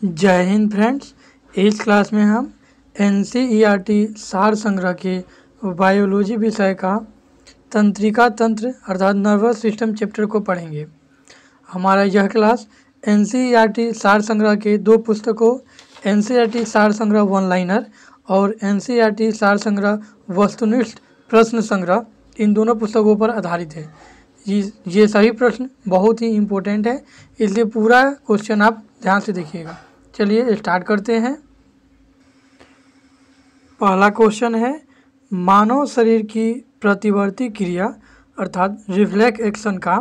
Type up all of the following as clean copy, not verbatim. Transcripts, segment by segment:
जय हिंद फ्रेंड्स। इस क्लास में हम एनसीईआरटी सार संग्रह के बायोलॉजी विषय का तंत्रिका तंत्र अर्थात नर्वस सिस्टम चैप्टर को पढ़ेंगे। हमारा यह क्लास एनसीईआरटी सार संग्रह के दो पुस्तकों एनसीईआरटी सार संग्रह वन लाइनर और एनसीईआरटी सार संग्रह वस्तुनिष्ठ प्रश्न संग्रह इन दोनों पुस्तकों पर आधारित है। ये सभी प्रश्न बहुत ही इम्पोर्टेंट है, इसलिए पूरा क्वेश्चन आप ध्यान से देखिएगा। चलिए स्टार्ट करते हैं। पहला क्वेश्चन है, मानव शरीर की प्रतिवर्ती क्रिया अर्थात रिफ्लेक्स एक्शन का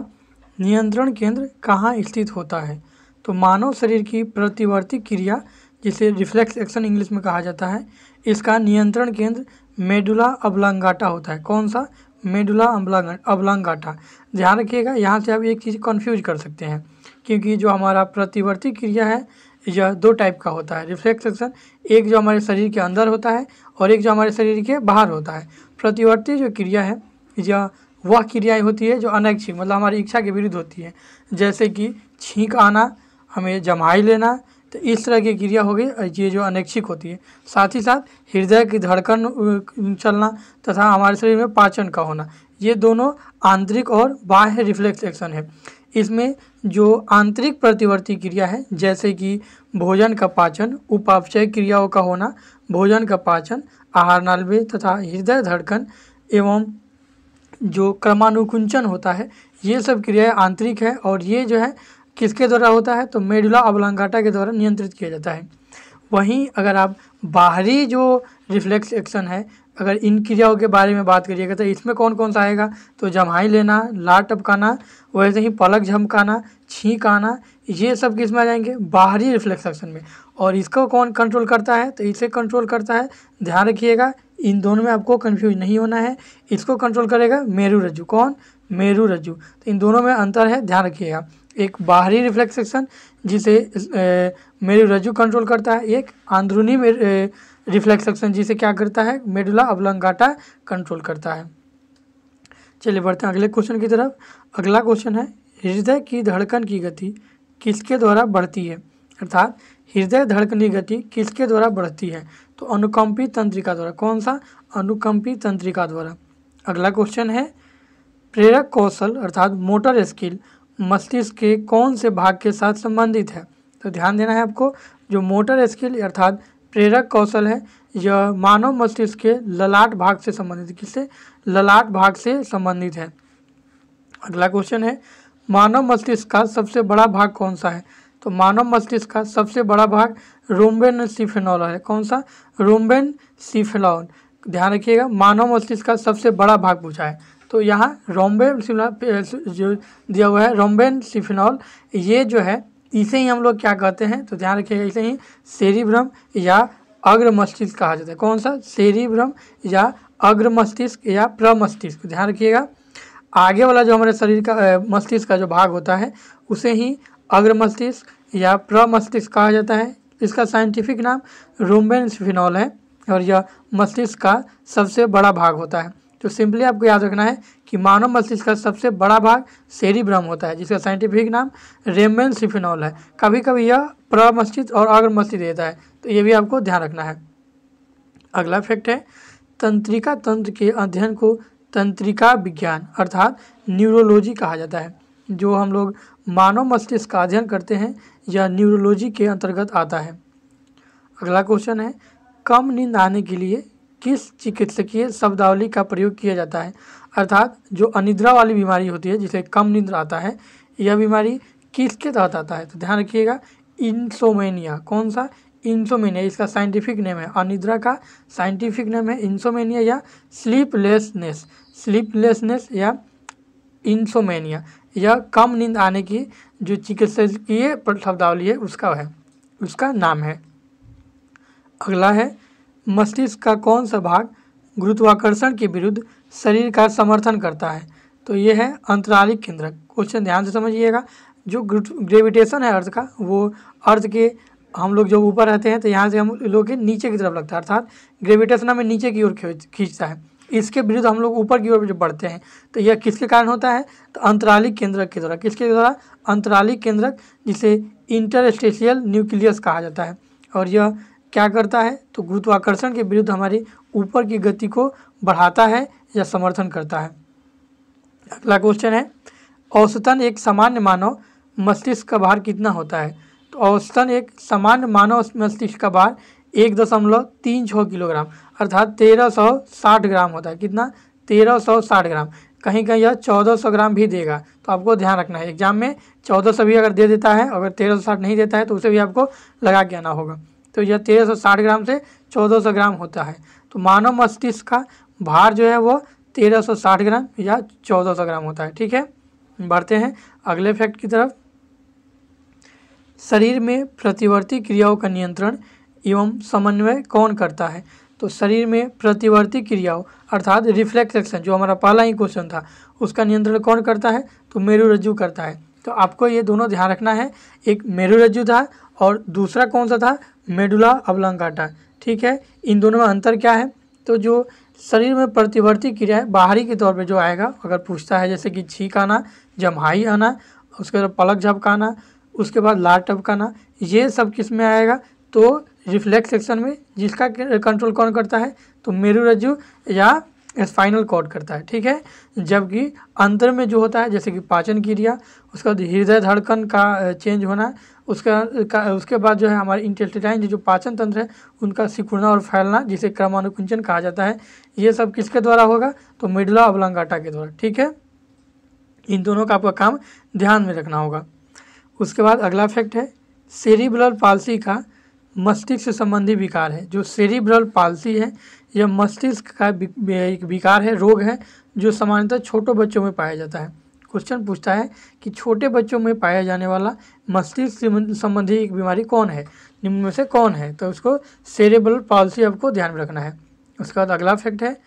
नियंत्रण केंद्र कहाँ स्थित होता है। तो मानव शरीर की प्रतिवर्ती क्रिया जिसे रिफ्लेक्स एक्शन इंग्लिश में कहा जाता है, इसका नियंत्रण केंद्र मेडुला ऑब्लांगाटा होता है। कौन सा? Medulla oblongata. ध्यान रखिएगा, यहाँ से आप एक चीज़ कंफ्यूज कर सकते हैं, क्योंकि जो हमारा प्रतिवर्ती क्रिया है यह दो टाइप का होता है। रिफ्लेक्स एक्शन एक जो हमारे शरीर के अंदर होता है और एक जो हमारे शरीर के बाहर होता है। प्रतिवर्ती जो क्रिया है यह वह क्रियाएं होती है जो अनैच्छिक मतलब हमारी इच्छा के विरुद्ध होती है, जैसे कि छींक आना, हमें जमाई लेना, तो इस तरह की क्रिया हो गई, ये जो अनैच्छिक होती है। साथ ही साथ हृदय की धड़कन चलना तथा हमारे शरीर में पाचन का होना, ये दोनों आंतरिक और बाह्य रिफ्लेक्स एक्शन है। इसमें जो आंतरिक प्रतिवर्ती क्रिया है जैसे कि भोजन का पाचन, उपापचय क्रियाओं का होना, भोजन का पाचन, आहार नाली तथा हृदय धड़कन एवं जो क्रमानुकुंचन होता है, ये सब क्रियाएं आंतरिक है और ये जो है किसके द्वारा होता है, तो मेडुला ऑब्लांगाटा के द्वारा नियंत्रित किया जाता है। वहीं अगर आप बाहरी जो रिफ्लेक्स एक्शन है, अगर इन क्रियाओं के बारे में बात करिएगा तो इसमें कौन कौन सा आएगा, तो जम्हाई लेना, लार टपकाना, वैसे ही पलक झमकाना, छींक आना, ये सब किस में आ जाएंगे, बाहरी रिफ्लेक्स एक्शन में। और इसको कौन कंट्रोल करता है, तो इसे कंट्रोल करता है, ध्यान रखिएगा इन दोनों में आपको कंफ्यूज नहीं होना है। इसको कंट्रोल करेगा मेरु रज्जु। कौन? मेरु रज्जु। तो इन दोनों में अंतर है, ध्यान रखिएगा। एक बाहरी रिफ्लेक्स एक्शन जिसे मेरु रज्जु कंट्रोल करता है, एक अंदरूनी रिफ्लेक्स एक्शन जिसे क्या करता है, मेडुला ऑब्लांगाटा कंट्रोल करता है। चलिए बढ़ते हैं अगले क्वेश्चन की तरफ। अगला क्वेश्चन है, हृदय की धड़कन की गति किसके द्वारा बढ़ती है, अर्थात हृदय धड़कन की गति किसके द्वारा बढ़ती है, तो अनुकंपी तंत्रिका द्वारा। कौन सा? अनुकंपी तंत्रिका द्वारा। अगला क्वेश्चन है, प्रेरक कौशल अर्थात मोटर स्किल मस्तिष्क के कौन से भाग के साथ संबंधित है। तो ध्यान देना है आपको, जो मोटर स्किल अर्थात प्रेरक कौशल है यह मानव मस्तिष्क के ललाट भाग से संबंधित है। किससे? ललाट भाग से संबंधित है। अगला क्वेश्चन है, मानव मस्तिष्क का सबसे बड़ा भाग कौन सा है, तो मानव मस्तिष्क का सबसे बड़ा भाग रोम्बेनसिफेनॉल है। कौन सा? रोम्बेनसिफेनॉल। ध्यान रखिएगा, मानव मस्तिष्क का सबसे बड़ा भाग पूछा है, तो यहाँ रोम्बेनसिफेनॉल जो दिया हुआ है, रोम्बेनसिफेनॉल, ये जो है इसे ही हम लोग क्या कहते हैं, तो ध्यान रखिएगा इसे ही सेरिब्रम या अग्र मस्तिष्क कहा जाता है। कौन सा? सेरिब्रम या अग्र मस्तिष्क या प्रमस्तिष्क। ध्यान रखिएगा, आगे वाला जो हमारे शरीर का मस्तिष्क का जो भाग होता है उसे ही अग्र मस्तिष्क या प्रमस्तिष्क कहा जाता है। इसका साइंटिफिक नाम रोम्बेनसिफेनॉल है और यह मस्तिष्क का सबसे बड़ा भाग होता है। तो सिंपली आपको याद रखना है कि मानव मस्तिष्क का सबसे बड़ा भाग सेरिब्रम होता है, जिसका साइंटिफिक नाम रोम्बेनसिफेनॉल है। कभी कभी यह प्रमस्तिष्क और अग्र मस्तिष्क देता है, तो ये भी आपको ध्यान रखना है। अगला फैक्ट है, तंत्रिका तंत्र के अध्ययन को तंत्रिका विज्ञान अर्थात न्यूरोलॉजी कहा जाता है। जो हम लोग मानव मस्तिष्क का अध्ययन करते हैं यह न्यूरोलॉजी के अंतर्गत आता है। अगला क्वेश्चन है, कम नींद आने के लिए किस चिकित्सकीय शब्दावली का प्रयोग किया जाता है, अर्थात जो अनिद्रा वाली बीमारी होती है जिसे कम नींद आता है, यह बीमारी किसके तहत आता है, तो ध्यान रखिएगा इंसोमेनिया। कौन सा? इंसोमेनिया। इसका साइंटिफिक नेम है, अनिद्रा का साइंटिफिक नेम है इंसोमेनिया या स्लीपलेसनेस। स्लीपलेसनेस या इंसोमेनिया, यह कम नींद आने की जो चिकित्सकीय शब्दावली है उसका नाम है। अगला है, मस्तिष्क का कौन सा भाग गुरुत्वाकर्षण के विरुद्ध शरीर का समर्थन करता है, तो ये है अंतरालिक केंद्रक। क्वेश्चन ध्यान से समझिएगा, जो ग्रेविटेशन है अर्थ का, वो अर्थ के हम लोग जो ऊपर रहते हैं तो यहाँ से हम लोग के नीचे की तरफ लगता है, अर्थात ग्रेविटेशन हमें नीचे की ओर खींचता है। इसके विरुद्ध हम लोग ऊपर की ओर जब बढ़ते हैं तो यह किसके कारण होता है, तो अंतरालिक केंद्रक के द्वारा। किसके द्वारा? अंतरालिक केंद्रक, जिसे इंटरस्टेशियल न्यूक्लियस कहा जाता है। और यह क्या करता है, तो गुरुत्वाकर्षण के विरुद्ध हमारी ऊपर की गति को बढ़ाता है या समर्थन करता है। अगला क्वेश्चन है, औसतन एक सामान्य मानव मस्तिष्क का भार कितना होता है? तो औसतन एक सामान्य मानव मस्तिष्क का भार 1.36 किलोग्राम अर्थात 1360 ग्राम होता है। कितना? 1360 ग्राम। कहीं कहीं यह 1400 ग्राम भी देगा, तो आपको ध्यान रखना है। एग्जाम में 1400 भी अगर दे देता है, अगर 1360 नहीं देता है तो उसे भी आपको लगा के आना होगा। तो यह 1360 ग्राम से 1400 ग्राम होता है। तो मानव मस्तिष्क का भार जो है वो 1360 ग्राम या 1400 ग्राम होता है। ठीक है, बढ़ते हैं अगले फैक्ट की तरफ। शरीर में प्रतिवर्ती क्रियाओं का नियंत्रण एवं समन्वय कौन करता है? तो शरीर में प्रतिवर्ती क्रियाओं अर्थात रिफ्लेक्स एक्शन, जो हमारा पहला ही क्वेश्चन था, उसका नियंत्रण कौन करता है? तो मेरुरज्जु करता है। तो आपको ये दोनों ध्यान रखना है, एक मेरुरज्जु था और दूसरा कौन सा था? Medulla oblongata. ठीक है, इन दोनों में अंतर क्या है? तो जो शरीर में प्रतिवर्ती क्रिया है बाहरी के तौर पे जो आएगा, अगर पूछता है जैसे कि छींक आना, जम्हाई आना, उसके बाद पलक झपकाना, उसके बाद लार टपकाना, ये सब किस में आएगा? तो रिफ्लेक्स सेक्शन में, जिसका कंट्रोल कौन करता है? तो मेरुरज्जु या स्पाइनल कॉर्ड करता है। ठीक है, जबकि अंतर में जो होता है जैसे कि पाचन क्रिया, उसके बाद हृदय धड़कन का चेंज होना, उसके बाद जो है हमारे इंटेस्टाइन जो पाचन तंत्र है उनका सिकुड़ना और फैलना, जिसे क्रमानुकुंचन कहा जाता है, ये सब किसके द्वारा होगा? तो मेडुला ऑब्लांगाटा के द्वारा। ठीक है, इन दोनों का आपका काम ध्यान में रखना होगा। उसके बाद अगला फैक्ट है, सेरिब्रल पाल्सी का मस्तिष्क संबंधी विकार है। जो सेरिब्रल पाल्सी है यह मस्तिष्क का एक विकार है, रोग है, जो सामान्यतः छोटे बच्चों में पाया जाता है। क्वेश्चन पूछता है कि छोटे बच्चों में पाया जाने वाला मस्तिष्क संबंधी एक बीमारी कौन है, निम्न में से कौन है? तो उसको सेरिब्रल पाल्सी आपको ध्यान में रखना है। उसके बाद अगला फैक्ट है,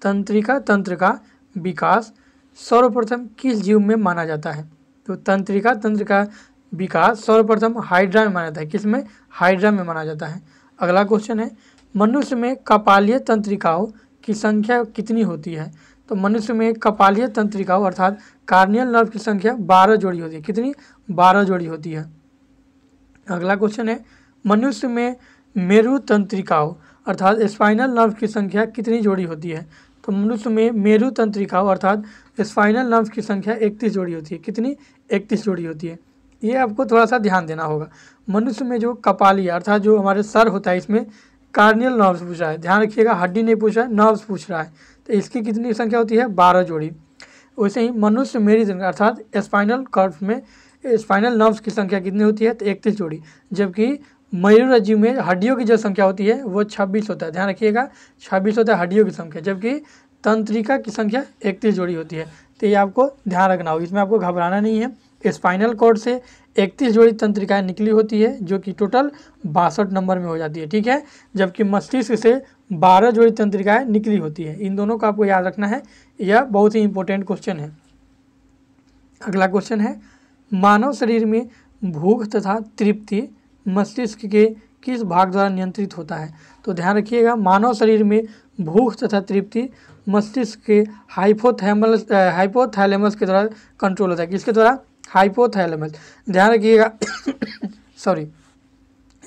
तंत्रिका तंत्र का विकास सर्वप्रथम किस जीव में माना जाता है? तो तंत्रिका तंत्र का विकास सर्वप्रथम हाइड्रा में माना जाता है। किस में? हाइड्रा में माना जाता है। अगला क्वेश्चन है, मनुष्य में कपालीय तंत्रिकाओं की संख्या कितनी होती है? तो मनुष्य में कपालीय तंत्रिकाओं अर्थात कार्नियल नर्व की संख्या 12 जोड़ी होती है। कितनी? 12 जोड़ी होती है। अगला क्वेश्चन है, मनुष्य में मेरु तंत्रिकाओं अर्थात स्पाइनल नर्व की संख्या कितनी जोड़ी होती है? तो मनुष्य में मेरु तंत्रिकाओं अर्थात स्पाइनल नर्व की संख्या 31 जोड़ी होती है। कितनी? 31 जोड़ी होती है। ये आपको थोड़ा सा ध्यान देना होगा। मनुष्य में जो कपाली अर्थात जो हमारे सर होता है, इसमें कार्नियल नर्व्स पूछ रहा है, ध्यान रखिएगा, हड्डी नहीं पूछ रहा है, नर्व्स पूछ रहा है। तो इसकी कितनी संख्या होती है? 12 जोड़ी। वैसे ही मनुष्य मेरुदंड अर्थात स्पाइनल कॉर्ड में स्पाइनल नर्व्स की संख्या कितनी होती है? तो 31 जोड़ी। जबकि मेरुरज्जु में हड्डियों की जो संख्या होती है वो 26 होता है। ध्यान रखिएगा, 26 होता है हड्डियों की संख्या, जबकि तंत्रिका की संख्या 31 जोड़ी होती है। तो ये आपको ध्यान रखना होगा, इसमें आपको घबराना नहीं है। स्पाइनल कॉर्ड से 31 जोड़ी तंत्रिकाएं निकली होती है, जो कि टोटल 62 नंबर में हो जाती है। ठीक है, जबकि मस्तिष्क से 12 जोड़ी तंत्रिकाएं निकली होती है। इन दोनों को आपको याद रखना है, यह बहुत ही इंपॉर्टेंट क्वेश्चन है। अगला क्वेश्चन है, मानव शरीर में भूख तथा तृप्ति मस्तिष्क के किस भाग द्वारा नियंत्रित होता है? तो ध्यान रखिएगा, मानव शरीर में भूख तथा तृप्ति मस्तिष्क के हाइपोथैलेमस के द्वारा कंट्रोल होता है। किसके द्वारा? हाइपोथैलेमस। ध्यान रखिएगा सॉरी,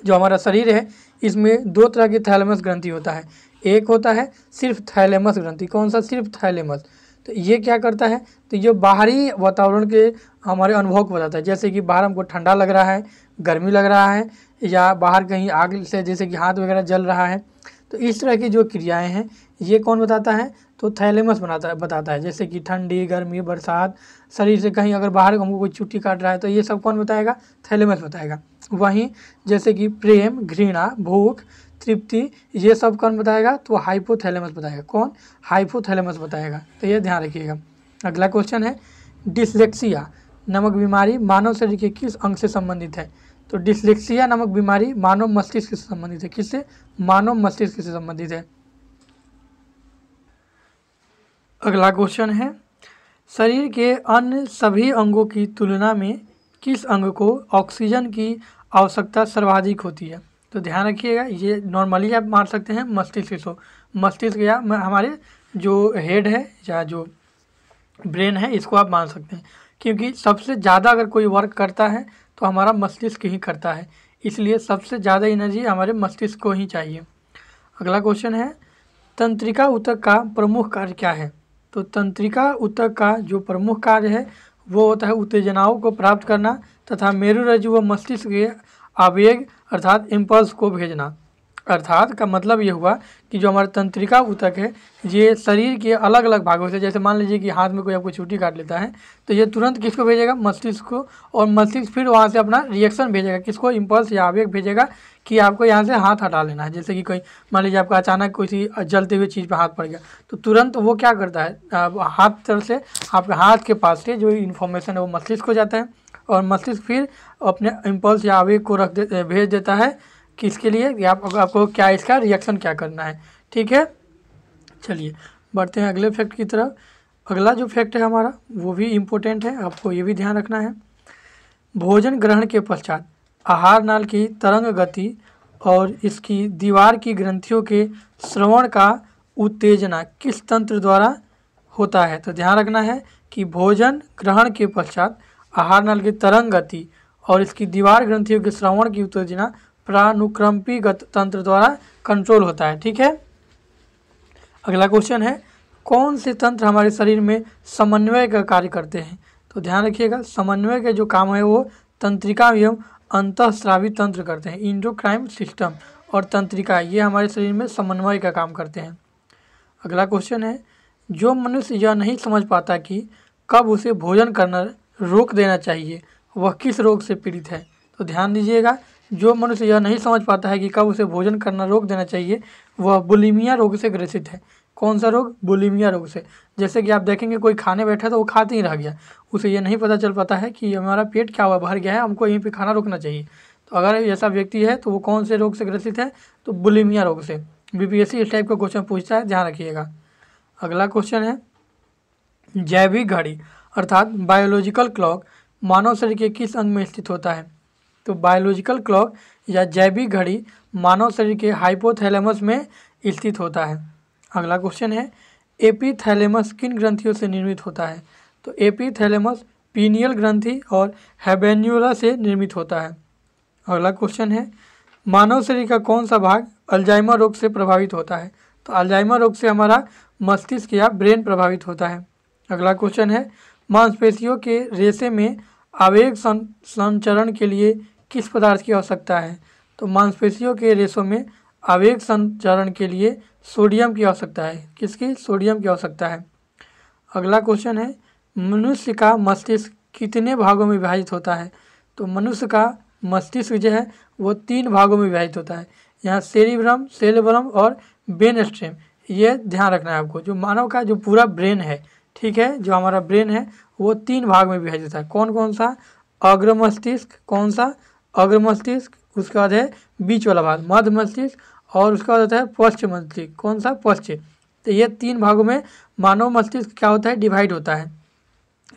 जो हमारा शरीर है इसमें 2 तरह की थैलेमस ग्रंथि होता है। एक होता है सिर्फ थैलेमस ग्रंथि। कौन सा? सिर्फ थैलेमस। तो ये क्या करता है? तो ये बाहरी वातावरण के हमारे अनुभव को बताता है, जैसे कि बाहर हमको ठंडा लग रहा है, गर्मी लग रहा है, या बाहर कहीं आग से जैसे कि हाथ वगैरह जल रहा है। तो इस तरह की जो क्रियाएं हैं ये कौन बताता है? तो थैलेमस बताता है। जैसे कि ठंडी, गर्मी, बरसात, शरीर से कहीं अगर बाहर हमको कोई चुट्टी काट रहा है तो ये सब कौन बताएगा? थैलेमस बताएगा। वहीं जैसे कि प्रेम, घृणा, भूख, तृप्ति, ये सब कौन बताएगा? तो हाइपोथैलेमस बताएगा। कौन? हाइपोथैलेमस बताएगा। तो ये ध्यान रखिएगा। अगला क्वेश्चन है, डिसलेक्सिया नामक बीमारी मानव शरीर के किस अंग से संबंधित है? तो डिसलेक्सिया नामक बीमारी मानव मस्तिष्क से संबंधित है। किससे? मानव मस्तिष्क से संबंधित है। अगला क्वेश्चन है, शरीर के अन्य सभी अंगों की तुलना में किस अंग को ऑक्सीजन की आवश्यकता सर्वाधिक होती है? तो ध्यान रखिएगा, ये नॉर्मली आप मान सकते हैं मस्तिष्क या हमारे जो हेड है या जो ब्रेन है, इसको आप मान सकते हैं, क्योंकि सबसे ज़्यादा अगर कोई वर्क करता है तो हमारा मस्तिष्क ही करता है, इसलिए सबसे ज़्यादा एनर्जी हमारे मस्तिष्क को ही चाहिए। अगला क्वेश्चन है, तंत्रिका ऊतक का प्रमुख कार्य क्या है? तो तंत्रिका ऊतक का जो प्रमुख कार्य है वो होता है उत्तेजनाओं को प्राप्त करना तथा मेरुरज्जु व मस्तिष्क के आवेग अर्थात इम्पल्स को भेजना। अर्थात का मतलब ये हुआ कि जो हमारा तंत्रिका ऊतक है ये शरीर के अलग अलग भागों से, जैसे मान लीजिए कि हाथ में कोई आपको चूटी काट लेता है तो ये तुरंत किसको भेजेगा? मस्तिष्क को, और मस्तिष्क फिर वहाँ से अपना रिएक्शन भेजेगा, किसको? इम्पल्स या आवेग भेजेगा कि आपको यहाँ से हाथ हटा लेना है। जैसे कि कोई मान लीजिए आपका अचानक किसी जलते हुए चीज़ पर हाथ पड़ गया तो तुरंत वो क्या करता है, हाथ तरफ से आपके हाथ के पास से जो इन्फॉर्मेशन है वो मस्तिष्क को जाता है और मस्तिष्क फिर अपने इम्पल्स या आवेग को भेज देता है किसके लिए कि आपको क्या इसका रिएक्शन क्या करना है। ठीक है, चलिए बढ़ते हैं अगले फैक्ट की तरफ। अगला जो फैक्ट है हमारा वो भी इम्पोर्टेंट है, आपको ये भी ध्यान रखना है। भोजन ग्रहण के पश्चात आहार नाल की तरंग गति और इसकी दीवार की ग्रंथियों के श्रवण का उत्तेजना किस तंत्र द्वारा होता है? तो ध्यान रखना है कि भोजन ग्रहण के पश्चात आहार नाल की तरंग गति और इसकी दीवार ग्रंथियों के श्रवण की उत्तेजना प्रानुक्रम्पी तंत्र द्वारा कंट्रोल होता है। ठीक है, अगला क्वेश्चन है, कौन से तंत्र हमारे शरीर में समन्वय का कार्य करते हैं? तो ध्यान रखिएगा, समन्वय का जो काम है वो तंत्रिका एवं अंतःस्रावी तंत्र करते हैं। एंडोक्राइन सिस्टम और तंत्रिका ये हमारे शरीर में समन्वय का काम करते हैं। अगला क्वेश्चन है, जो मनुष्य यह नहीं समझ पाता कि कब उसे भोजन करना रोक देना चाहिए वह किस रोग से पीड़ित है? तो ध्यान दीजिएगा, जो मनुष्य यह नहीं समझ पाता है कि कब उसे भोजन करना रोक देना चाहिए वह बुलिमिया रोग से ग्रसित है। कौन सा रोग? बुलिमिया रोग से। जैसे कि आप देखेंगे कोई खाने बैठा तो वो खाते ही रह गया, उसे ये नहीं पता चल पाता है कि हमारा पेट क्या हुआ, भर गया है, हमको यहीं पे खाना रोकना चाहिए। तो अगर ऐसा व्यक्ति है तो वो कौन से रोग से ग्रसित है? तो बुलिमिया रोग से। बीपीएससी इस टाइप का क्वेश्चन पूछता है, ध्यान रखिएगा। अगला क्वेश्चन है, जैविक घड़ी अर्थात बायोलॉजिकल क्लॉक मानव शरीर के किस अंग में स्थित होता है? तो बायोलॉजिकल क्लॉक या जैविक घड़ी मानव शरीर के हाइपोथैलेमस में स्थित होता है। अगला क्वेश्चन है, एपीथैलेमस किन ग्रंथियों से निर्मित होता है? तो एपीथैलेमस पीनियल ग्रंथि और हैबेन्यूला से निर्मित होता है। अगला क्वेश्चन है, मानव शरीर का कौन सा भाग अल्जाइमर रोग से प्रभावित होता है? तो अल्जाइमर रोग से हमारा मस्तिष्क या ब्रेन प्रभावित होता है। अगला क्वेश्चन है, मांसपेशियों के रेशे में आवेग संचरण के लिए किस पदार्थ की आवश्यकता है? तो मांसपेशियों के रेशों में आवेग संचरण के लिए सोडियम की आवश्यकता है। किसकी? सोडियम की आवश्यकता है। अगला क्वेश्चन है, मनुष्य का मस्तिष्क कितने भागों में विभाजित होता है? तो मनुष्य का मस्तिष्क जो है वो 3 भागों में विभाजित होता है। यहाँ सेरेब्रम और ब्रेन स्टेम, ये ध्यान रखना है आपको। जो मानव का जो पूरा ब्रेन है, ठीक है, जो हमारा ब्रेन है वो 3 भाग में विभाजित होता है। कौन कौन सा? अग्र मस्तिष्क, कौन सा? अग्र मस्तिष्क, उसके बाद है बीच वाला भाग मध्य मस्तिष्क और उसके बाद होता है पश्च मस्तिष्क। कौन सा? पश्च। तो ये 3 भागों में मानव मस्तिष्क क्या होता है? डिवाइड होता है।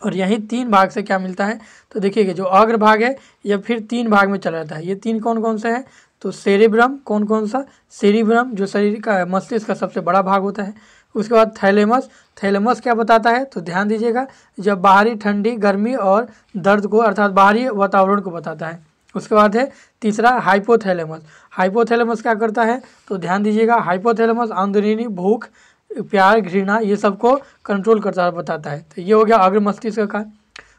और यही 3 भाग से क्या मिलता है? तो देखिएगा, जो अग्र भाग है यह फिर 3 भाग में चला जाता है। ये 3 कौन कौन सा है? तो सेरेब्रम, कौन कौन सा? सेरेब्रम जो शरीर का मस्तिष्क का सबसे बड़ा भाग होता है। उसके बाद थैलेमस, थैलेमस क्या बताता है? तो ध्यान दीजिएगा, जब बाहरी ठंडी, गर्मी और दर्द को अर्थात बाहरी वातावरण को बताता है। उसके बाद है तीसरा हाइपोथैलेमस, हाइपोथैलेमस क्या करता है? तो ध्यान दीजिएगा, हाइपोथैलेमस अंदरूनी भूख, प्यार, घृणा ये सबको कंट्रोल करता है, बताता है। तो ये हो गया अग्र मस्तिष्क का।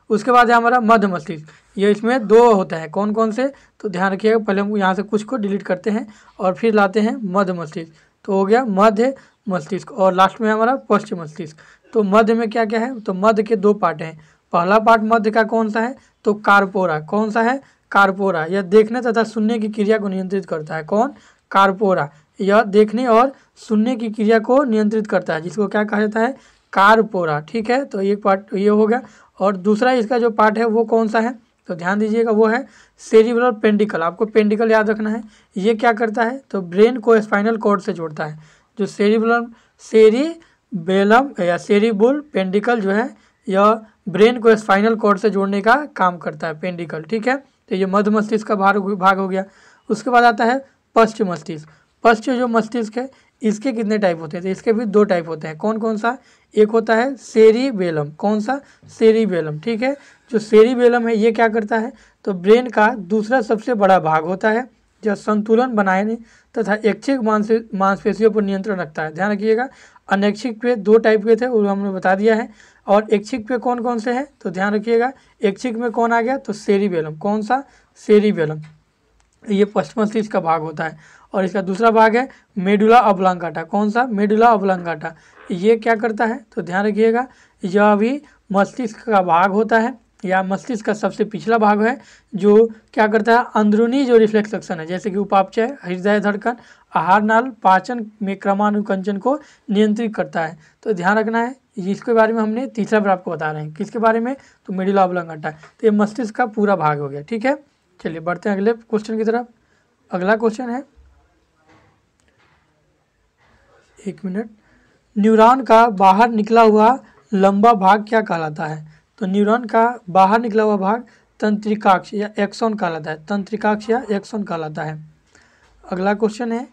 उसके बाद है हमारा मध्य मस्तिष्क, ये इसमें 2 होता है। कौन कौन से? तो ध्यान रखिएगा, पहले हम यहाँ से कुछ को डिलीट करते हैं और फिर लाते हैं मध्य मस्तिष्क। तो हो गया मध्य मस्तिष्क और लास्ट में हमारा पश्चिम मस्तिष्क। तो मध्य में क्या क्या है? तो मध्य के 2 पार्ट हैं। पहला पार्ट मध्य का कौन सा है? तो कार्पोरा। कौन सा है? कार्पोरा। यह देखने तथा सुनने की क्रिया को नियंत्रित करता है। कौन? कार्पोरा। यह देखने और सुनने की क्रिया को नियंत्रित करता है, जिसको क्या कहा जाता है? कार्पोरा। ठीक है, तो एक पार्ट ये हो गया। और दूसरा इसका जो पार्ट है वो कौन सा है? तो ध्यान दीजिएगा, वो है सेरिब्रल पेंडिकल। आपको पेंडिकल याद रखना है। ये क्या करता है? तो ब्रेन को स्पाइनल कॉर्ड से जोड़ता है। जो सेरिबेलम या सेरिबुल पेंडिकल जो है यह ब्रेन को स्पाइनल कॉर्ड से जोड़ने का काम करता है, पेंडिकल। ठीक है, तो ये मध्य मस्तिष्क का भाग हो गया। उसके बाद आता है पश्च मस्तिष्क। पश्च जो मस्तिष्क है इसके कितने टाइप होते हैं? तो इसके भी 2 टाइप होते हैं। कौन कौन सा? एक होता है सेरिबेलम। कौन सा? सेरिबेलम, ठीक है। जो सेरिबेलम है ये क्या करता है? तो ब्रेन का दूसरा सबसे बड़ा भाग होता है, जो संतुलन बनाने तथा ऐच्छिक मांसपेशियों पर नियंत्रण रखता है। ध्यान रखिएगा, अनैच्छिक पे 2 टाइप के थे वो हमने बता दिया है, और ऐच्छिक पे कौन कौन से हैं? तो ध्यान रखिएगा, ऐच्छिक में कौन आ गया? तो सेरिबेलम। कौन सा? सेरिबेलम। ये पश्चिम मस्तिष्क का भाग होता है। और इसका दूसरा भाग है मेडुला ऑब्लांगाटा। कौन सा? Medulla oblongata. ये क्या करता है? तो ध्यान रखिएगा, यह भी मस्तिष्क का भाग होता है, या मस्तिष्क का सबसे पिछला भाग है, जो क्या करता है? अंदरूनी जो रिफ्लेक्स एक्शन है, जैसे कि उपापचय, हृदय धड़कन, आहार नाल, पाचन में क्रमानुकंचन को नियंत्रित करता है। तो ध्यान रखना है, इसके बारे में हमने तीसरा बार आपको बता रहे हैं। किसके बारे में? तो मेडुला ऑब्लांगाटा। तो ये मस्तिष्क का पूरा भाग हो गया, ठीक है। चलिए बढ़ते हैं अगले क्वेश्चन की तरफ। अगला क्वेश्चन है, 1 मिनट, न्यूरॉन का बाहर निकला हुआ लंबा भाग क्या कहलाता है? तो न्यूरॉन का बाहर निकला हुआ भाग तंत्रिकाक्ष या एक्सॉन कहलाता है। तंत्रिकाक्ष या एक्सॉन कहलाता है। अगला क्वेश्चन है,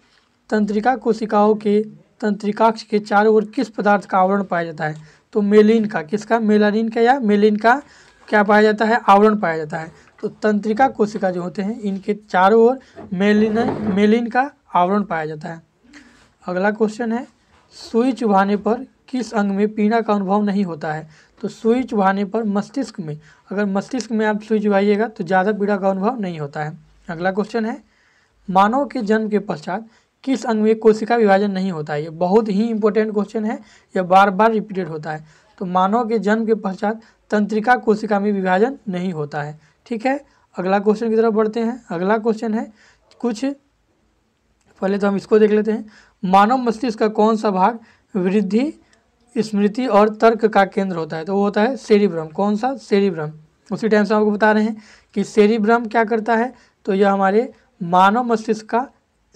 तंत्रिका कोशिकाओं के तंत्रिकाक्ष के चारों ओर किस पदार्थ का आवरण पाया जाता है? तो मेलिन का। किसका? मेलानिन का या मेलिन का क्या पाया जाता है? आवरण पाया जाता है। तो तंत्रिका कोशिका जो होते हैं इनके चारों ओर मेलिन का आवरण पाया जाता है। अगला क्वेश्चन है, सुई चुभाने पर किस अंग में पीड़ा का अनुभव नहीं होता है? तो सुई चुभाने पर मस्तिष्क में, अगर मस्तिष्क में आप सुई चुभाइएगा तो ज़्यादा पीड़ा का अनुभव नहीं होता है। अगला क्वेश्चन है, मानव के जन्म के पश्चात किस अंग में कोशिका विभाजन नहीं होता है? ये बहुत ही इंपॉर्टेंट क्वेश्चन है, यह बार बार रिपीटेड होता है। तो मानव के जन्म के पश्चात तंत्रिका कोशिका में विभाजन नहीं होता है, ठीक है। अगला क्वेश्चन की तरफ बढ़ते हैं। अगला क्वेश्चन है, कुछ पहले तो हम इसको देख लेते हैं। मानव मस्तिष्क का कौन सा भाग वृद्धि, स्मृति और तर्क का केंद्र होता है? तो वो होता है सेरिब्रम। कौन सा? सेरिब्रम। उसी टाइम से आपको बता रहे हैं कि सेरिब्रम क्या करता है? तो यह हमारे मानव मस्तिष्क का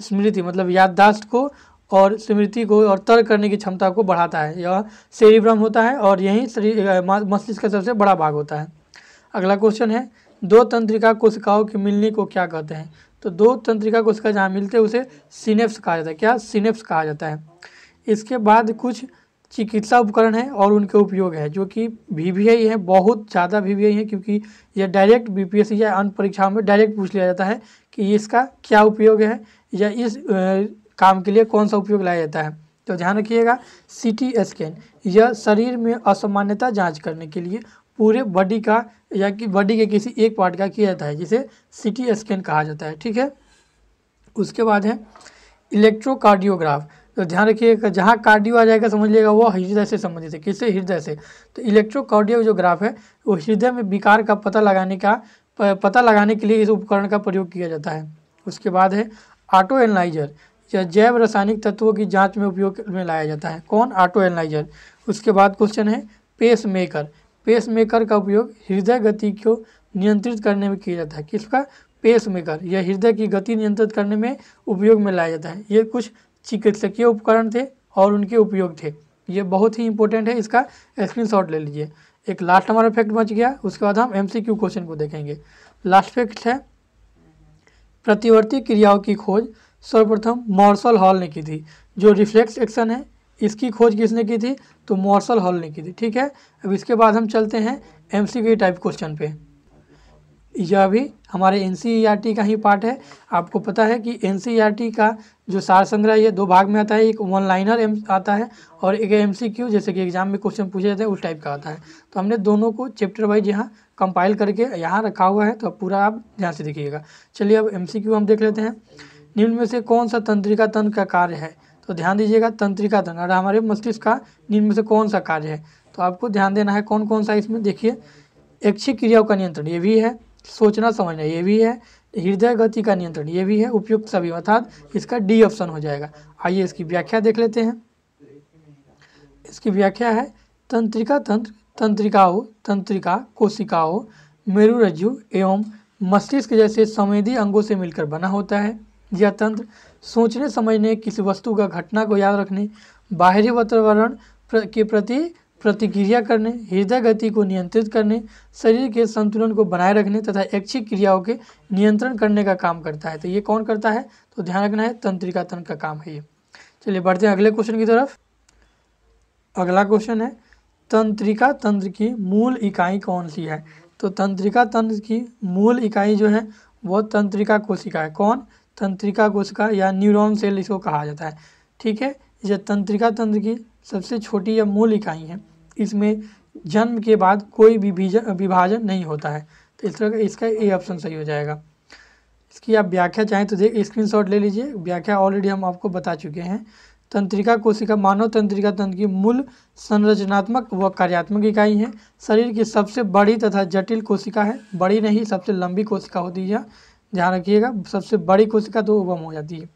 स्मृति मतलब याददाश्त को और स्मृति को और तर्क करने की क्षमता को बढ़ाता है। यह सेरिब्रम होता है और यही मस्तिष्क का सबसे बड़ा भाग होता है। अगला क्वेश्चन है, 2 तंत्रिका कोशिकाओं के मिलने को क्या कहते हैं? तो 2 तंत्रिका कोशिका जहाँ मिलते हैं उसे सिनेप्स कहा जाता है। क्या? सिनेप्स कहा जाता है। इसके बाद कुछ चिकित्सा उपकरण हैं और उनके उपयोग है, जो कि VVI है, बहुत ज़्यादा VVI है, क्योंकि यह डायरेक्ट BPSC या अन्य परीक्षाओं में डायरेक्ट पूछ लिया जाता है कि इसका क्या उपयोग है या इस काम के लिए कौन सा उपयोग लाया जाता है। तो ध्यान रखिएगा, CT स्कैन, यह शरीर में असामान्यता जांच करने के लिए पूरे बॉडी का या कि बॉडी के किसी एक पार्ट का किया जाता है, जिसे CT स्कैन कहा जाता है, ठीक है। उसके बाद है इलेक्ट्रोकार्डियोग्राफ। तो ध्यान रखिएगा, जहाँ कार्डियो आ जाएगा समझ लीजिएगा वो हृदय से संबंधित है। किससे? हृदय से। तो इलेक्ट्रोकार्डियो जो ग्राफ है वो हृदय में विकार का पता लगाने के लिए इस उपकरण का प्रयोग किया जाता है। उसके बाद है ऑटो एनालाइजर, या जैव रासायनिक तत्वों की जांच में उपयोग में लाया जाता है। कौन? Auto analyser. उसके बाद क्वेश्चन है पेस मेकर। पेस मेकर का उपयोग हृदय गति को नियंत्रित करने में किया जाता है। किसका? Pacemaker. यह हृदय की गति नियंत्रित करने में उपयोग में लाया जाता है। ये कुछ चिकित्सकीय उपकरण थे और उनके उपयोग थे। ये बहुत ही इंपॉर्टेंट है, इसका स्क्रीनशॉट ले लीजिए। एक लास्ट हमारा फैक्ट बच गया, उसके बाद हम MCQ क्वेश्चन को देखेंगे। लास्ट फैक्ट है, प्रतिवर्ती क्रियाओं की खोज सर्वप्रथम मॉर्सल हॉल ने की थी। जो रिफ्लेक्स एक्शन है इसकी खोज किसने की थी? तो मॉर्सल हॉल ने की थी, ठीक है। अब इसके बाद हम चलते हैं MCQ टाइप क्वेश्चन पे। यह भी हमारे NCERT का ही पार्ट है। आपको पता है कि NCERT का जो सार संग्रह ये 2 भाग में आता है, एक 1 लाइनर आता है और एक MCQ, जैसे कि एग्जाम में क्वेश्चन पूछे जाते हैं उस टाइप का आता है। तो हमने दोनों को चैप्टर वाइज यहाँ कंपाइल करके यहाँ रखा हुआ है, तो पूरा आप ध्यान से देखिएगा। चलिए अब MCQ हम देख लेते हैं। निम्न में से कौन सा तंत्रिका तंत्र का कार्य है? तो ध्यान दीजिएगा, तंत्रिका तंत्र और हमारे मस्तिष्क का निम्न में से कौन सा कार्य है? तो आपको ध्यान देना है कौन कौन सा इसमें। देखिए, ऐच्छिक क्रियाओं का नियंत्रण ये भी है, सोचना समझना ये भी है, हृदय गति का नियंत्रण ये भी है, उपयुक्त सभी, अर्थात इसका D ऑप्शन हो जाएगा। आइए इसकी व्याख्या देख लेते हैं। इसकी व्याख्या है, तंत्रिका तंत्र तंत्रिका कोशिकाओं, मेरुरज्जु एवं मस्तिष्क जैसे संवेदी अंगों से मिलकर बना होता है। यह तंत्र सोचने समझने, किसी वस्तु का घटना को याद रखने, बाहरी वातावरण के प्रति प्रतिक्रिया करने, हृदय गति को नियंत्रित करने, शरीर के संतुलन को बनाए रखने तथा ऐच्छिक क्रियाओं के नियंत्रण करने का काम करता है। तो ये कौन करता है? तो ध्यान रखना है, तंत्रिका तंत्र का काम है ये। चलिए बढ़ते हैं अगले क्वेश्चन की तरफ। अगला क्वेश्चन है तंत्रिका तंत्र की मूल इकाई कौन सी है? तो तंत्रिका तंत्र की मूल इकाई जो है वो तंत्रिका कोशिका है। कौन? तंत्रिका कोशिका या न्यूरॉन सेल इसको कहा जाता है। ठीक है, ये तंत्रिका तंत्र की सबसे छोटी या मूल इकाई है। इसमें जन्म के बाद कोई विभाजन नहीं होता है। तो इस तरह का इसका ए ऑप्शन सही हो जाएगा। इसकी आप व्याख्या चाहें तो स्क्रीनशॉट ले लीजिए, व्याख्या ऑलरेडी हम आपको बता चुके हैं। तंत्रिका कोशिका मानव तंत्रिका तंत्र की मूल संरचनात्मक व कार्यात्मक इकाई है। शरीर की सबसे बड़ी तथा जटिल कोशिका है। बड़ी नहीं, सबसे लंबी कोशिका होती है, ध्यान रखिएगा। सबसे बड़ी कोशिका तो ओवम हो जाती है।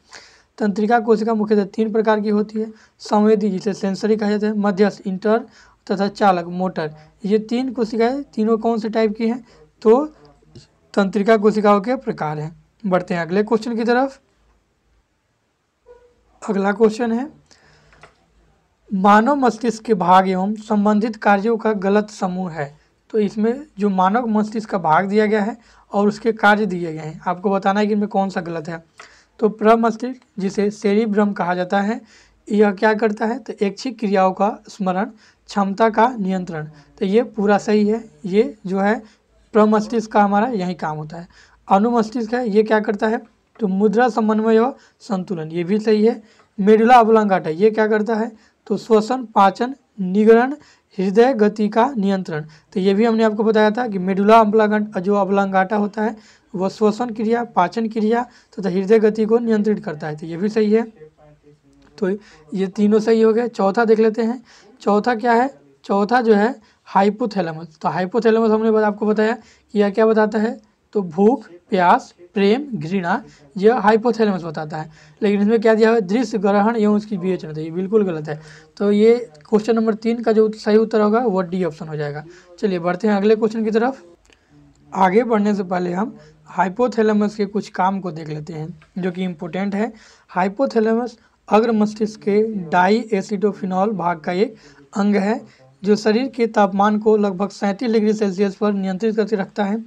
तंत्रिका कोशिका मुख्यतः 3 प्रकार की होती है। संवेदी जिसे सेंसरी कहा जाता है, मध्यस्थ इंटर तथा चालक मोटर। ये 3 कोशिकाएं तीनों कौन से टाइप की हैं? तो तंत्रिका कोशिकाओं के प्रकार हैं। बढ़ते हैं अगले क्वेश्चन की तरफ। अगला क्वेश्चन है मानव मस्तिष्क के भाग एवं संबंधित कार्यों का गलत समूह है। तो इसमें जो मानव मस्तिष्क का भाग दिया गया है और उसके कार्य दिए गए हैं, आपको बताना है कि इनमें कौन सा गलत है। तो प्रमस्तिष्क जिसे सेरिब्रम कहा जाता है, यह क्या करता है? तो ऐच्छिक क्रियाओं का स्मरण, क्षमता का नियंत्रण। तो ये पूरा सही है। ये जो है प्रमस्तिष्क का हमारा यही काम होता है। अनुमस्तिष्क है, ये क्या करता है? तो मुद्रा समन्वय व संतुलन, ये भी सही है। मेडुला ऑब्लांगाटा ये क्या करता है? तो श्वसन, पाचन, निगरण, हृदय गति का नियंत्रण। तो ये भी हमने आपको बताया था कि मेडुला ऑब्लांगाटा होता है वह श्वसन क्रिया, पाचन क्रिया तथा हृदय गति को नियंत्रित करता है। तो ये भी सही है। तो ये तीनों सही हो गए। चौथा देख लेते हैं। चौथा क्या है? चौथा जो है हाइपोथैलेमस। तो हाइपोथैलेमस हमने आपको बताया कि यह क्या बताता है? तो भूख, प्यास, प्रेम, घृणा, यह हाइपोथैलेमस बताता है। लेकिन इसमें क्या दिया हुआ है? दृश्य, ग्रहण एवं उसकी विवेचना। तो ये बिल्कुल गलत है। तो ये क्वेश्चन नंबर 3 का जो सही उत्तर होगा वो डी ऑप्शन हो जाएगा। चलिए बढ़ते हैं अगले क्वेश्चन की तरफ। आगे बढ़ने से पहले हम हाइपोथैलेमस के कुछ काम को देख लेते हैं जो कि इम्पोर्टेंट है। हाइपोथैलेमस अग्र मस्तिष्क के डाईएसिडोफिनॉल भाग का एक अंग है जो शरीर के तापमान को लगभग 37 डिग्री सेल्सियस पर नियंत्रित करके रखता है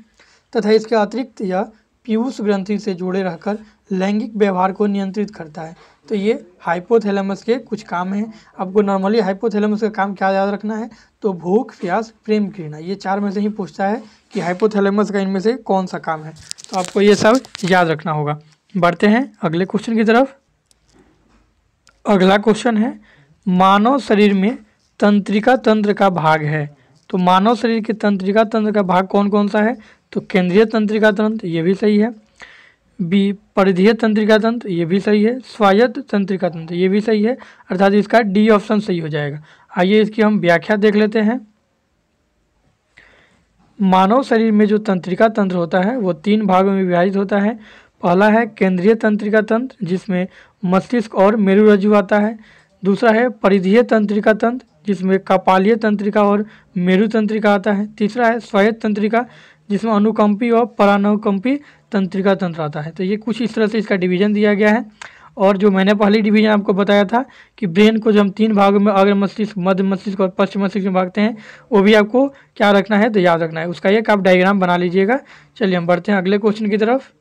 तथा इसके अतिरिक्त यह पीयूष ग्रंथि से जुड़े रहकर लैंगिक व्यवहार को नियंत्रित करता है। तो ये हाइपोथैलेमस के कुछ काम हैं। आपको नॉर्मली हाइपोथैलेमस का काम क्या याद रखना है? तो भूख, प्यास, प्रेम, घृणा, ये 4 में से ही पूछता है कि हाइपोथैलेमस का इनमें से कौन सा काम है। तो आपको ये सब याद रखना होगा। बढ़ते हैं अगले क्वेश्चन की तरफ। अगला क्वेश्चन है मानव शरीर में तंत्रिका तंत्र का भाग है। तो मानव शरीर के तंत्रिका तंत्र का भाग कौन कौन सा है? तो केंद्रीय तंत्रिका तंत्र, ये भी सही है। बी परिधीय तंत्रिका तंत्र, ये भी सही है। स्वायत्त तंत्रिका तंत्र, ये भी सही है। अर्थात इसका डी ऑप्शन सही हो जाएगा। आइए इसकी हम व्याख्या देख लेते हैं। मानव शरीर में जो तंत्रिका तंत्र होता है वो 3 भागों में विभाजित होता है। पहला है केंद्रीय तंत्रिका तंत्र जिसमें मस्तिष्क और मेरुरज्जु आता है। दूसरा है परिधीय तंत्रिका तंत्र जिसमें कपालीय तंत्रिका और मेरु तंत्रिका आता है। तीसरा है स्वायत्त तंत्रिका जिसमें अनुकंपी और परानुकंपी तंत्रिका तंत्र आता है। तो ये कुछ इस तरह से इसका डिवीजन दिया गया है। और जो मैंने पहली डिवीजन आपको बताया था कि ब्रेन को जब हम 3 भागों में अग्र मस्तिष्क, मध्य मस्तिष्क और पश्चिम मस्तिष्क में भागते हैं, वो भी आपको क्या रखना है? तो याद रखना है। उसका एक आप डायग्राम बना लीजिएगा। चलिए हम बढ़ते हैं अगले क्वेश्चन की तरफ।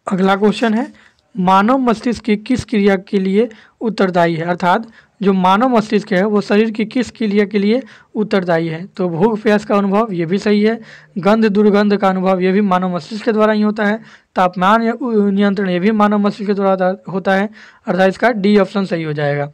अगला क्वेश्चन है मानव मस्तिष्क की किस क्रिया के लिए उत्तरदायी है? अर्थात जो मानव मस्तिष्क है वो शरीर की किस क्रिया के लिए उत्तरदायी है? तो भूख प्यास का अनुभव, ये भी सही है। गंध दुर्गंध का अनुभव, ये भी मानव मस्तिष्क के द्वारा ही होता है। तापमान या नियंत्रण, ये भी मानव मस्तिष्क के द्वारा होता है। अर्थात इसका डी ऑप्शन सही हो जाएगा।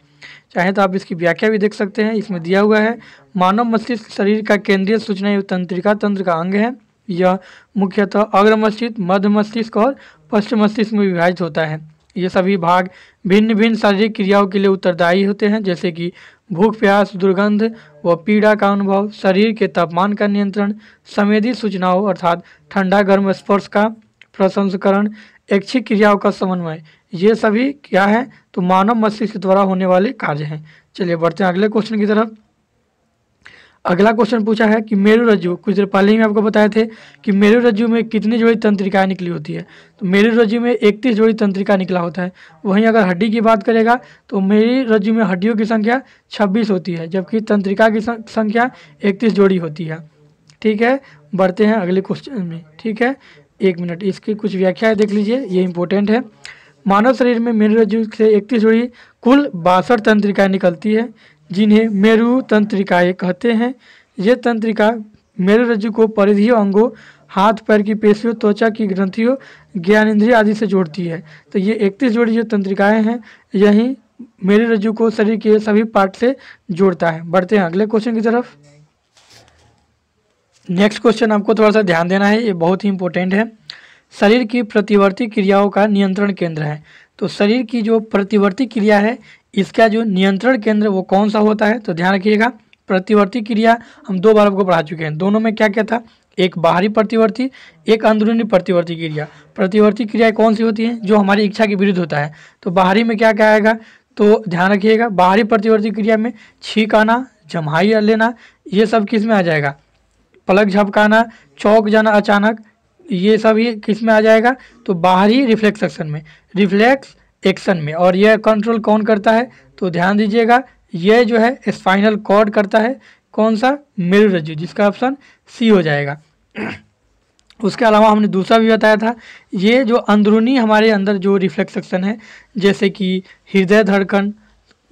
चाहे तो आप इसकी व्याख्या भी देख सकते हैं। इसमें दिया हुआ है मानव मस्तिष्क शरीर का केंद्रीय सूचना एवं तंत्रिका तंत्र का अंग है। यह मुख्यतः अग्र मस्तिष्क, मध्य मस्तिष्क और पश्चिम मस्तिष्क में विभाजित होता है। ये सभी भाग भिन्न भिन्न शारीरिक क्रियाओं के लिए उत्तरदायी होते हैं जैसे कि भूख प्यास, दुर्गंध व पीड़ा का अनुभव, शरीर के तापमान का नियंत्रण, संवेदी सूचनाओं अर्थात ठंडा गर्म स्पर्श का प्रसंस्करण, ऐच्छिक क्रियाओं का समन्वय, ये सभी क्या है? तो मानव मस्तिष्क द्वारा होने वाले कार्य हैं। चलिए बढ़ते हैं अगले क्वेश्चन की तरफ। अगला क्वेश्चन पूछा है कि मेरुरज्जु, कुछ देर पहले ही मैं आपको बताए थे कि मेरुरज्जु में कितनी जोड़ी तंत्रिकाएं निकली होती है। तो मेरुरज्जु में 31 जोड़ी तंत्रिका निकला होता है। वहीं अगर हड्डी की बात करेगा तो मेरुरज्जु में हड्डियों की संख्या 26 होती है जबकि तंत्रिका की संख्या 31 जोड़ी होती है। ठीक है, बढ़ते हैं अगले क्वेश्चन में। ठीक है, 1 मिनट, इसकी कुछ व्याख्याएँ देख लीजिए, ये इंपॉर्टेंट है। मानव शरीर में मेरुरज्जु से 31 जोड़ी कुल 62 तंत्रिकाएं निकलती है, जिन्हें मेरु तंत्रिकाएं कहते हैं। ये तंत्रिका मेरुरज्जु को परिधीय अंगों, हाथ पैर की पेशियों, त्वचा की ग्रंथियों, ज्ञानेंद्रिय आदि से जोड़ती है। तो ये 31 जोड़ी जो तंत्रिकाएं हैं, यही मेरुरज्जु को शरीर के सभी पार्ट से जोड़ता है। बढ़ते हैं अगले क्वेश्चन की तरफ। नेक्स्ट क्वेश्चन आपको थोड़ा सा ध्यान देना है, ये बहुत ही इंपॉर्टेंट है। शरीर की प्रतिवर्ती क्रियाओं का नियंत्रण केंद्र है। तो शरीर की जो प्रतिवर्ती क्रिया है, इसका जो नियंत्रण केंद्र वो कौन सा होता है? तो ध्यान रखिएगा, प्रतिवर्ती क्रिया हम 2 बार आपको पढ़ा चुके हैं। दोनों में क्या क्या था? एक बाहरी प्रतिवर्ती, एक अंदरूनी प्रतिवर्ती क्रिया। प्रतिवर्ती क्रिया कौन सी होती है? जो हमारी इच्छा के विरुद्ध होता है। तो बाहरी में क्या क्या आएगा? तो ध्यान रखिएगा, बाहरी प्रतिवर्ती क्रिया में छींक आना, जम्हाई लेना, ये सब किस में आ जाएगा? पलक झपकाना, चौंक जाना अचानक, ये सब ये किस में आ जाएगा? तो बाहरी रिफ्लेक्स एक्शन में, रिफ्लेक्स एक्शन में। और यह कंट्रोल कौन करता है? तो ध्यान दीजिएगा, यह जो है स्पाइनल कॉर्ड करता है। कौन सा? मेरुरज्जु, जिसका ऑप्शन सी हो जाएगा। उसके अलावा हमने दूसरा भी बताया था, ये जो अंदरूनी हमारे अंदर जो रिफ्लेक्स एक्शन है, जैसे कि हृदय धड़कन,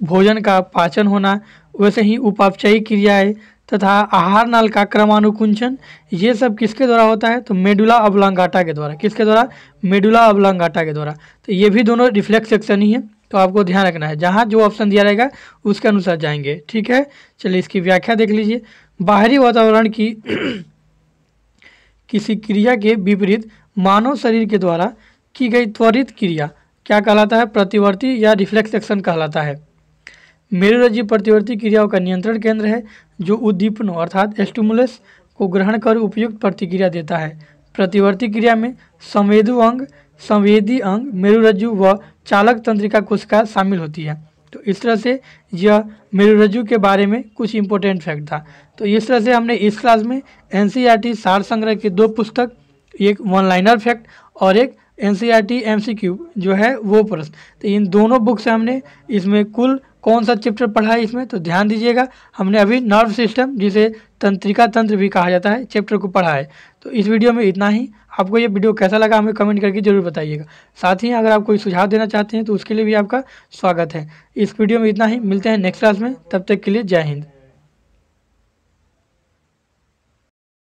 भोजन का पाचन होना, वैसे ही उपापचयी क्रियाएं तथा आहार नाल का क्रमानुकुंचन, ये सब किसके द्वारा होता है? तो मेडुला ऑब्लांगाटा के द्वारा। किसके द्वारा? मेडुला ऑब्लांगाटा के द्वारा। तो ये भी दोनों रिफ्लेक्स सेक्शन ही है, तो आपको ध्यान रखना है, जहाँ जो ऑप्शन दिया रहेगा उसके अनुसार जाएंगे। ठीक है, चलिए इसकी व्याख्या देख लीजिए। बाहरी वातावरण की किसी क्रिया के विपरीत मानव शरीर के द्वारा की गई त्वरित क्रिया क्या कहलाता है? प्रतिवर्ती या रिफ्लेक्स एक्शन कहलाता है। मेरुरज्जु प्रतिवर्ती क्रियाओं का नियंत्रण केंद्र है, जो उद्दीपनों अर्थात स्टिमुलस को ग्रहण कर उपयुक्त प्रतिक्रिया देता है। प्रतिवर्ती क्रिया में संवेदी अंग मेरुरज्जु व चालक तंत्रिका कोशिका शामिल होती है। तो इस तरह से यह मेरुरज्जु के बारे में कुछ इंपॉर्टेंट फैक्ट था। तो इस तरह से हमने इस क्लास में एनसीईआरटी सार संग्रह के 2 पुस्तक, एक 1 लाइनर फैक्ट और एक एनसीईआरटी एमसीक्यू जो है वो प्रश्न, तो इन दोनों बुक से हमने इसमें कुल कौन सा चैप्टर पढ़ा है इसमें? तो ध्यान दीजिएगा, हमने अभी नर्व सिस्टम, जिसे तंत्रिका तंत्र भी कहा जाता है, चैप्टर को पढ़ा है। तो इस वीडियो में इतना ही। आपको ये वीडियो कैसा लगा हमें कमेंट करके जरूर बताइएगा। साथ ही अगर आप कोई सुझाव देना चाहते हैं तो उसके लिए भी आपका स्वागत है। इस वीडियो में इतना ही, मिलते हैं नेक्स्ट क्लास में, तब तक के लिए जय हिंद।